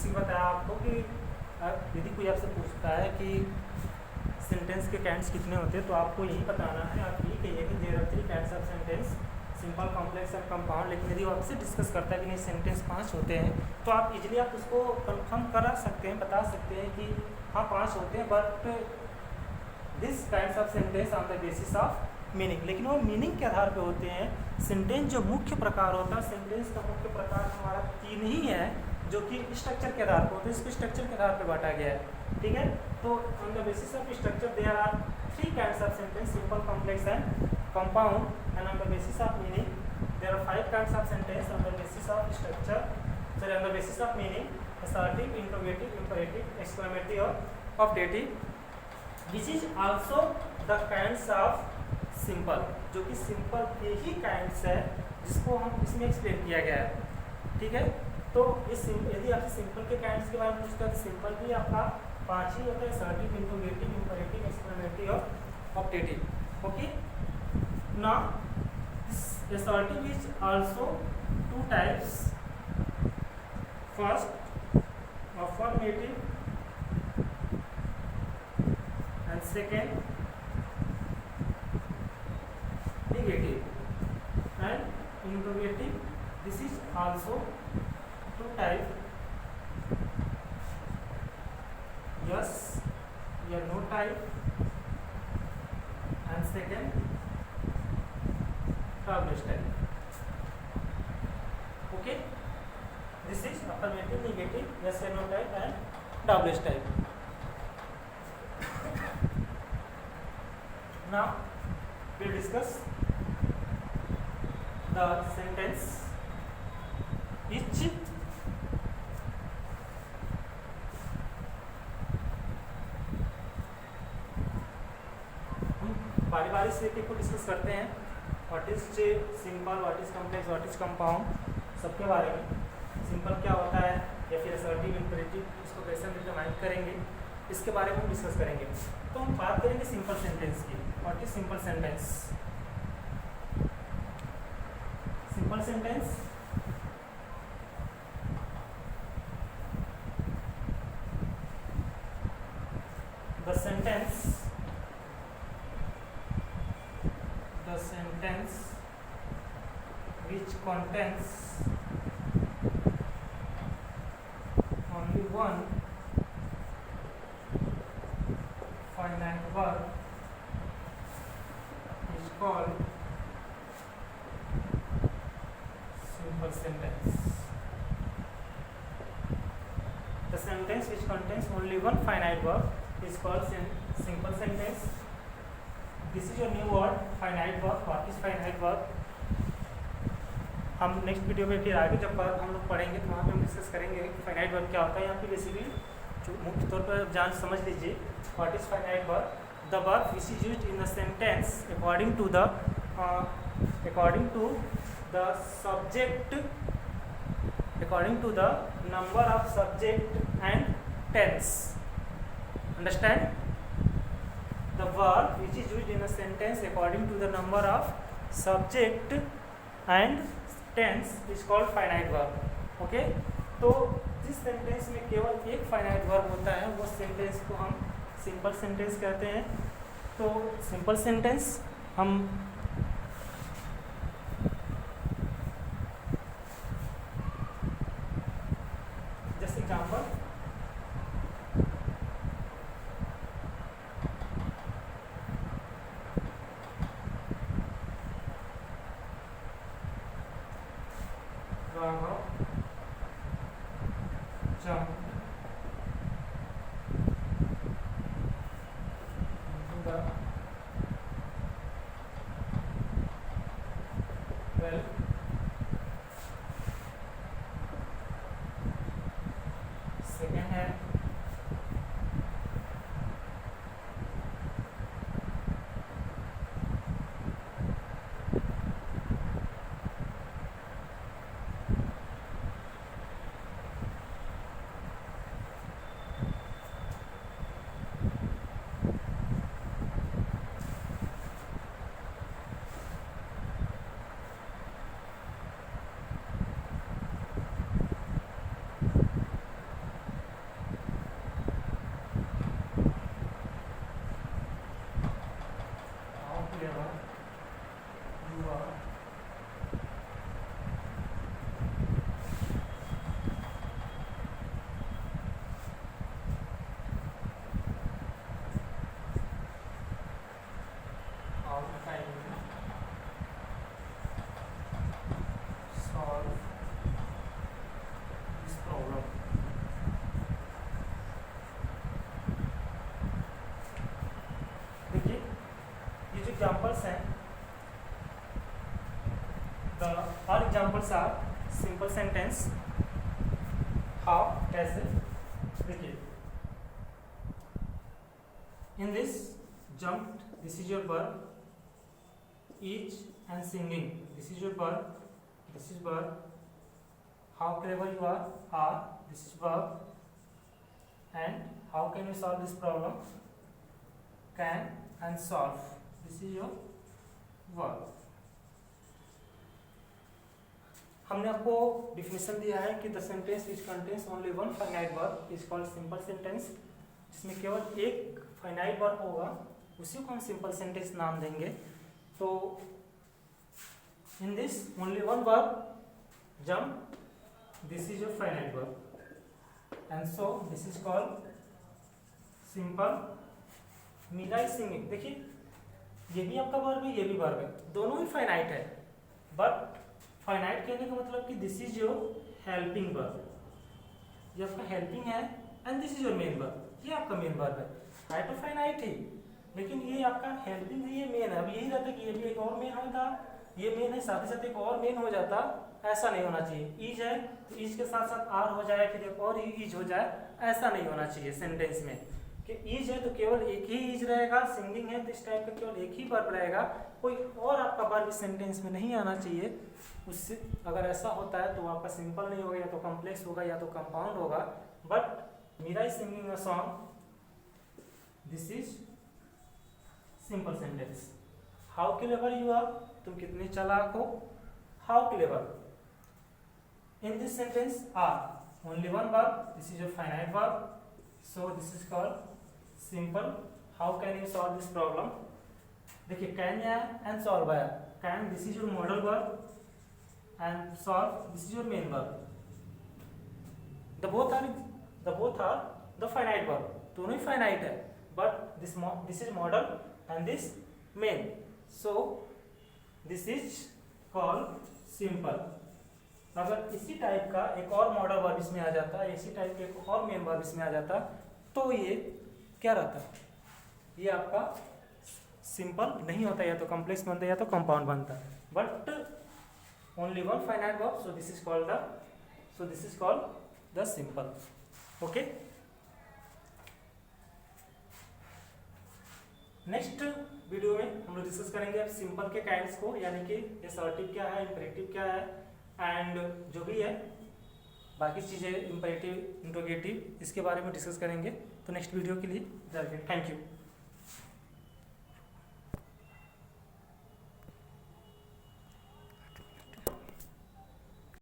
जैसे बताया आपको कि यदि कोई आपसे पूछता है कि सेंटेंस के काइंड्स कितने होते हैं तो आपको यही बताना है, आप यही कहिए कि there are 3 kinds of sentence, simple, complex and compound. लेकिन यदि वो आपसे डिस्कस करता है कि नहीं सेंटेंस 5 होते हैं तो आप इजीली आप उसको कंफर्म करा सकते हैं, बता सकते हैं कि हाँ 5 होते हैं, but this kinds of sentence on the basis of meaning. लेकिन वो मीनिंग के आधार पे होते हैं। सेंटेंस जो मुख्य प्रकार होता है, सेंटेंस का मुख्य प्रकार हमारा 3 ही है, जो कि स्ट्रक्चर के आधार पर होते हैं। इसको स्ट्रक्चर के आधार पर बांटा गया है, ठीक है। तो on the basis of structure there are 3 kinds of sentence, simple, complex and compound, and on the basis of meaning there are 5 kinds of sentence on the basis of structure, sorry, on the basis of meaning: assertive, interrogative, imperative, exclamative और optative. This is also the kinds of simple, जो कि simple के ही kinds है जिसको हम इसमें explain किया गया है, ठीक है। तो इस यदि आपसे simple के kinds के बारे में पूछता है तो simple भी आपका 5 ही होता है: assertive, interrogative, imperative, exclamative और optative, okay. Now, this assertive is also 2 types. First, affirmative, and second, negative. And interrogative, this is also 2 types. Yes, या no type, and second, double type. Okay, this is affirmative, negative, yes or no type and double type. Now we'll discuss the sentence each. बारी बारी से एक को discuss करते हैं। What is simple, what is complex, what is compound, सबके बारे में। सिंपल क्या होता है या फिर असर्टिव, इंपरेटिव, इसको कैसे हम डिटरमाइन करेंगे, इसके बारे में हम डिस्कस करेंगे। तो हम बात करेंगे सिंपल सेंटेंस की। What is simple sentence? Simple sentence the sentence which contains only one finite verb is called simple sentence. The sentence which contains only one finite verb is called simple sentence. This is your new word, finite verb. What is finite verb? हम next video में फिर आगे जब हम लोग पढ़ेंगे तो वहाँ पे हम डिस्कस करेंगे कि फाइनाइट वर्ब क्या होता है। यहाँ पे बेसिकली जो मुख्य तौर पर जान समझ लीजिए what is finite verb. The verb which is used in the sentence according to the number of subject and tense. Understand? The verb which is used in a sentence according to the number of subject and tense is called finite verb. Okay? तो जिस sentence में केवल एक finite verb होता है वो sentence को हम सिंपल सेंटेंस कहते हैं। तो सिंपल सेंटेंस हम जैसे एग्जाम्पल सेकेंड है एग्जाम्पल्स हैं, the all examples are simple sentence. How, कैसे, देखिए in this jumped, this is your verb, each and singing, this is your verb, this is verb, how clever you are, this is verb, and how can you solve this problem, can and solve, this is your verb। हमने आपको definition दिया है कि the sentence which contains only one finite verb is called simple sentence, जिसमें केवल एक finite verb होगा उसी को हम सिंपल सेंटेंस नाम देंगे। तो in this only one verb jump, this is your finite verb and so this is called simple. Meera is singing, देखिए ये भी आपका वर्ब है, ये भी वर्ब है, दोनों ही फाइनाइट है, बट फाइनाइट कहने का मतलब कि this is your helping verb, ये आपका हेल्पिंग है, and this is your main verb, ये आपका मेन वर्ब है तो फाइनाइट ही, लेकिन ये आपका हेल्पिंग है, ये मेन है। अब यही रहता कि ये भी एक और मेन होता, ये मेन है साथ ही साथ एक और मेन हो जाता, ऐसा नहीं होना चाहिए। ईज है तो ईज के साथ साथ आर हो जाए, फिर एक और ईज हो जाए, ऐसा नहीं होना चाहिए सेंटेंस में कि ईज है तो केवल एक ही ईज रहेगा, सिंगिंग है तो इस टाइप का केवल एक ही वर्ब रहेगा, कोई और आपका वर्ब इस सेंटेंस में नहीं आना चाहिए। उससे अगर ऐसा होता है तो आपका सिंपल नहीं होगा, या तो कॉम्प्लेक्स होगा या तो कंपाउंड होगा। But Meera is singing a song, this is simple sentence. How clever you are, तुम कितने चालाक हो, how clever. In this sentence are only one verb, this is your finite verb, so this is called simple. How can you solve this problem, देखिए can आया and solve आया, can this is your modal verb and solve this is your main verb. The both are the finite verb, दोनों ही finite है, but this is model and this main, so this is called simple। अगर इसी type का एक और modal verb इसमें आ जाता, इसी टाइप के एक और मेन वर्ब इसमें आ जाता, तो ये क्या रहता, ये आपका सिंपल नहीं होता, या तो कॉम्प्लेक्स बनता या तो कंपाउंड बनता, but only one finite verb, so this is called the simple. Okay, next video में हम लोग डिस्कस करेंगे अब सिंपल के काइंड्स को, यानी कि असर्टिव क्या है, इंपरेटिव क्या है, एंड जो भी है बाकी चीज़ें इंपरेटिव, इंट्रोगेटिव, इसके बारे में डिस्कस करेंगे। तो नेक्स्ट वीडियो के लिए थैंक यू।